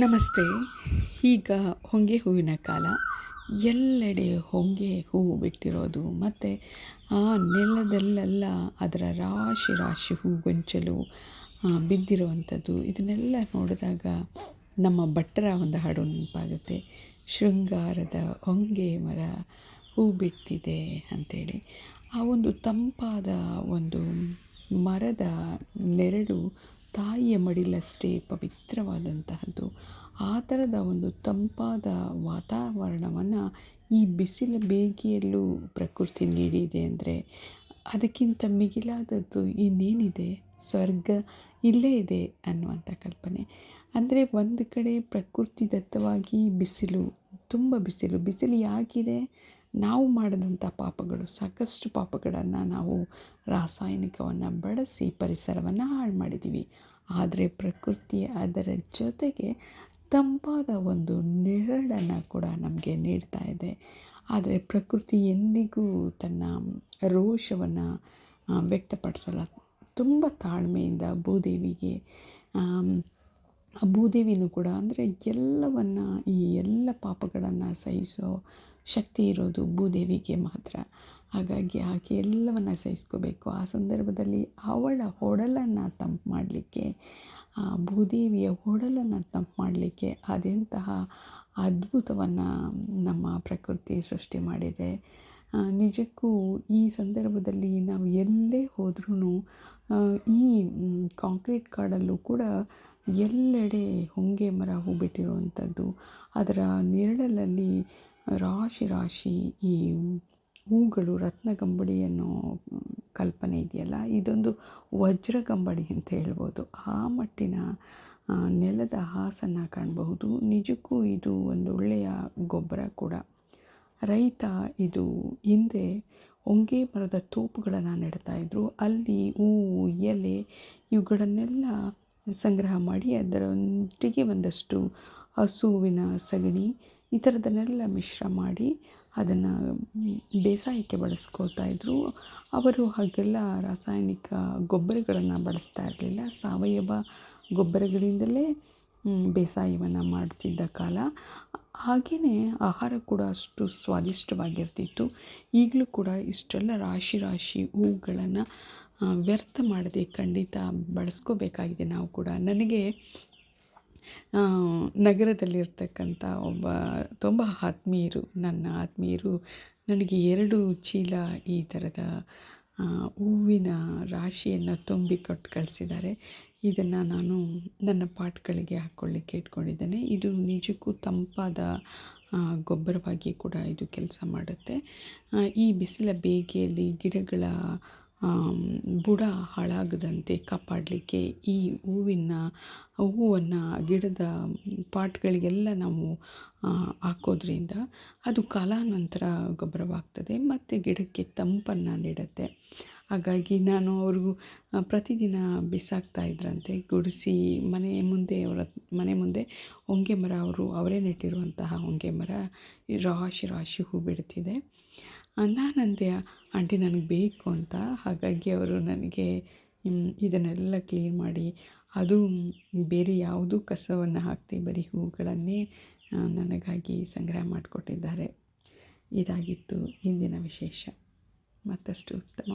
ನಮಸ್ತೆ. ಈಗ ಹೊಂಗೆ ಹೂವಿನ ಕಾಲ. ಎಲ್ಲೆಡೆ ಹೊಂಗೆ ಹೂವು ಬಿಟ್ಟಿರೋದು ಮತ್ತು ಆ ನೆಲದಲ್ಲೆಲ್ಲ ಅದರ ರಾಶಿ ರಾಶಿ ಹೂಗೊಂಚಲು ಬಿದ್ದಿರುವಂಥದ್ದು, ಇದನ್ನೆಲ್ಲ ನೋಡಿದಾಗ ನಮ್ಮ ಭಟ್ಟರ ಒಂದು ಹಾಡು ನೆನಪಾಗುತ್ತೆ. ಶೃಂಗಾರದ ಹೊಂಗೆ ಮರ ಹೂ ಬಿಟ್ಟಿದೆ ಅಂಥೇಳಿ. ಆ ಒಂದು ತಂಪಾದ ಒಂದು ಮರದ ನೆರಳು ತಾಯಿಯ ಮಡಿಲಷ್ಟೇ ಪವಿತ್ರವಾದಂತಹದ್ದು. ಆ ಥರದ ಒಂದು ತಂಪಾದ ವಾತಾವರಣವನ್ನು ಈ ಬಿಸಿಲ ಬೇಗೆಯಲ್ಲೂ ಪ್ರಕೃತಿ ನೀಡಿದೆ ಅಂದರೆ ಅದಕ್ಕಿಂತ ಮಿಗಿಲಾದದ್ದು ಇನ್ನೇನಿದೆ? ಸ್ವರ್ಗ ಇಲ್ಲೇ ಇದೆ ಅನ್ನುವಂಥ ಕಲ್ಪನೆ. ಅಂದರೆ ಒಂದು ಕಡೆ ಪ್ರಕೃತಿದತ್ತವಾಗಿ ಬಿಸಿಲು, ತುಂಬ ಬಿಸಿಲು ಯಾಕಿದೆ? ನಾವು ಮಾಡಿದಂಥ ಪಾಪಗಳು, ಸಾಕಷ್ಟು ಪಾಪಗಳನ್ನು ನಾವು ರಾಸಾಯನಿಕವನ್ನು ಬಳಸಿ ಪರಿಸರವನ್ನು ಹಾಳು ಮಾಡಿದ್ದೀವಿ. ಆದರೆ ಪ್ರಕೃತಿ ಅದರ ಜೊತೆಗೆ ತಂಪಾದ ಒಂದು ನೆರಳನ್ನು ಕೂಡ ನಮಗೆ ನೀಡ್ತಾ ಇದೆ. ಆದರೆ ಪ್ರಕೃತಿ ಎಂದಿಗೂ ತನ್ನ ರೋಷವನ್ನು ವ್ಯಕ್ತಪಡಿಸಲ್ಲ. ತುಂಬ ತಾಳ್ಮೆಯಿಂದ ಭೂದೇವಿಗೆ ಭೂದೇವಿನೂ ಕೂಡ ಅಂದರೆ ಎಲ್ಲವನ್ನು, ಈ ಎಲ್ಲ ಪಾಪಗಳನ್ನು ಸಹಿಸೋ ಶಕ್ತಿ ಇರೋದು ಭೂದೇವಿಗೆ ಮಾತ್ರ. ಹಾಗಾಗಿ ಆಕೆ ಎಲ್ಲವನ್ನು ಸಹಿಸ್ಕೋಬೇಕು. ಆ ಸಂದರ್ಭದಲ್ಲಿ ಅವಳ ಒಡಲನ್ನು ತಂಪು ಮಾಡಲಿಕ್ಕೆ, ಆ ಭೂದೇವಿಯ ಒಡಲನ್ನು ತಂಪು ಮಾಡಲಿಕ್ಕೆ ಅದೆಂತಹ ಅದ್ಭುತವನ್ನು ನಮ್ಮ ಪ್ರಕೃತಿ ಸೃಷ್ಟಿ ಮಾಡಿದೆ. ನಿಜಕ್ಕೂ ಈ ಸಂದರ್ಭದಲ್ಲಿ ನಾವು ಎಲ್ಲೇ ಹೋದ್ರೂ ಈ ಕಾಂಕ್ರೀಟ್ ಕಾಡಲ್ಲೂ ಕೂಡ ಎಲ್ಲೆಡೆ ಹೊಂಗೆ ಮರ ಹೂ ಬಿಟ್ಟಿರುವಂಥದ್ದು, ಅದರ ನೆರಳಲ್ಲಿ ರಾಶಿ ರಾಶಿ ಈ ಹೂಗಳು, ರತ್ನಗಂಬಳಿ ಅನ್ನೋ ಕಲ್ಪನೆ ಇದೆಯಲ್ಲ, ಇದೊಂದು ವಜ್ರಗಂಬಳಿ ಅಂತ ಹೇಳ್ಬೋದು. ಆ ಮಟ್ಟಿನ ನೆಲದ ಹಾಸನ್ನು ಕಾಣಬಹುದು. ನಿಜಕ್ಕೂ ಇದು ಒಂದು ಒಳ್ಳೆಯ ಗೊಬ್ಬರ ಕೂಡ. ರೈತ ಇದು ಹಿಂದೆ ಹೊಂಗೆ ಮರದ ತೋಪುಗಳನ್ನು ನೆಡ್ತಾಯಿದ್ರು. ಅಲ್ಲಿ ಹೂವು, ಎಲೆ ಇವುಗಳನ್ನೆಲ್ಲ ಸಂಗ್ರಹ ಮಾಡಿ ಅದರೊಂದಿಗೆ ಒಂದಷ್ಟು ಹಸುವಿನ ಸಗಣಿ ಈ ಥರದನ್ನೆಲ್ಲ ಮಿಶ್ರ ಮಾಡಿ ಅದನ್ನು ಬೇಸಾಯಕ್ಕೆ ಬಳಸ್ಕೊಳ್ತಾ ಇದ್ದರು. ಅವರು ಹಾಗೆಲ್ಲ ರಾಸಾಯನಿಕ ಗೊಬ್ಬರಗಳನ್ನು ಬಳಸ್ತಾ ಇರಲಿಲ್ಲ. ಸಾವಯವ ಗೊಬ್ಬರಗಳಿಂದಲೇ ಬೇಸಾಯವನ್ನು ಮಾಡ್ತಿದ್ದ ಕಾಲ. ಹಾಗೆಯೇ ಆಹಾರ ಕೂಡ ಅಷ್ಟು ಸ್ವಾದಿಷ್ಟವಾಗಿರ್ತಿತ್ತು. ಈಗಲೂ ಕೂಡ ಇಷ್ಟೆಲ್ಲ ರಾಶಿ ರಾಶಿ ಹೂಗಳನ್ನು ವ್ಯರ್ಥ ಮಾಡದೆ ಖಂಡಿತ ಬಳಸ್ಕೋಬೇಕಾಗಿದೆ ನಾವು ಕೂಡ. ನನಗೆ ನಗರದಲ್ಲಿರ್ತಕ್ಕಂಥ ತುಂಬ ನನ್ನ ಆತ್ಮೀಯರು ನನಗೆ 2 ಚೀಲ ಈ ಥರದ ಹೂವಿನ ರಾಶಿಯನ್ನು ತುಂಬಿಕೊಟ್ಟು ಕಳಿಸಿದ್ದಾರೆ. ಇದನ್ನು ನಾನು ನನ್ನ ಪಾಟ್ಗಳಿಗೆ ಹಾಕ್ಕೊಳ್ಳಿಕ್ಕೆ ಇಟ್ಕೊಂಡಿದ್ದೇನೆ. ಇದು ನಿಜಕ್ಕೂ ತಂಪಾದ ಗೊಬ್ಬರವಾಗಿ ಕೂಡ ಇದು ಕೆಲಸ ಮಾಡುತ್ತೆ. ಈ ಬಿಸಿಲ ಬೇಗೆಯಲ್ಲಿ ಗಿಡಗಳ ಬುಡ ಹಾಳಾಗದಂತೆ ಕಾಪಾಡಲಿಕ್ಕೆ ಈ ಹೂವನ್ನು ಗಿಡದ ಪಾಟ್ಗಳಿಗೆಲ್ಲ ನಾವು ಹಾಕೋದ್ರಿಂದ ಅದು ಕಾಲಾನಂತರ ಗೊಬ್ಬರವಾಗ್ತದೆ ಮತ್ತು ಗಿಡಕ್ಕೆ ತಂಪನ್ನು ನೀಡುತ್ತೆ. ಹಾಗಾಗಿ ನಾನು ಅವ್ರಿಗೂ ಪ್ರತಿದಿನ ಬಿಸಾಕ್ತಾ ಇದ್ರಂತೆ. ಗುಡಿಸಿ ಅವರ ಮನೆ ಮುಂದೆ ಹೊಂಗೆ ಮರ, ಅವರೇ ನೆಟ್ಟಿರುವಂತಹ ಹೊಂಗೆ ಮರ ರಾಶಿ ರಾಶಿ ಹೂ ಬಿಡ್ತಿದೆ. ನಾನಂದೆ, ಆಂಟಿ ನನಗೆ ಬೇಕು ಅಂತ. ಹಾಗಾಗಿ ಅವರು ನನಗೆ ಇದನ್ನೆಲ್ಲ ಕ್ಲೀನ್ ಮಾಡಿ, ಅದು ಬೇರೆ ಯಾವುದೂ ಕಸವನ್ನು ಹಾಕದೆ ಬರೀ ಹೂಗಳನ್ನೇ ನನಗಾಗಿ ಸಂಗ್ರಹ ಮಾಡಿಕೊಟ್ಟಿದ್ದಾರೆ. ಇದಾಗಿತ್ತು ಇಂದಿನ ವಿಶೇಷ. ಮತ್ತಷ್ಟು ಉತ್ತಮ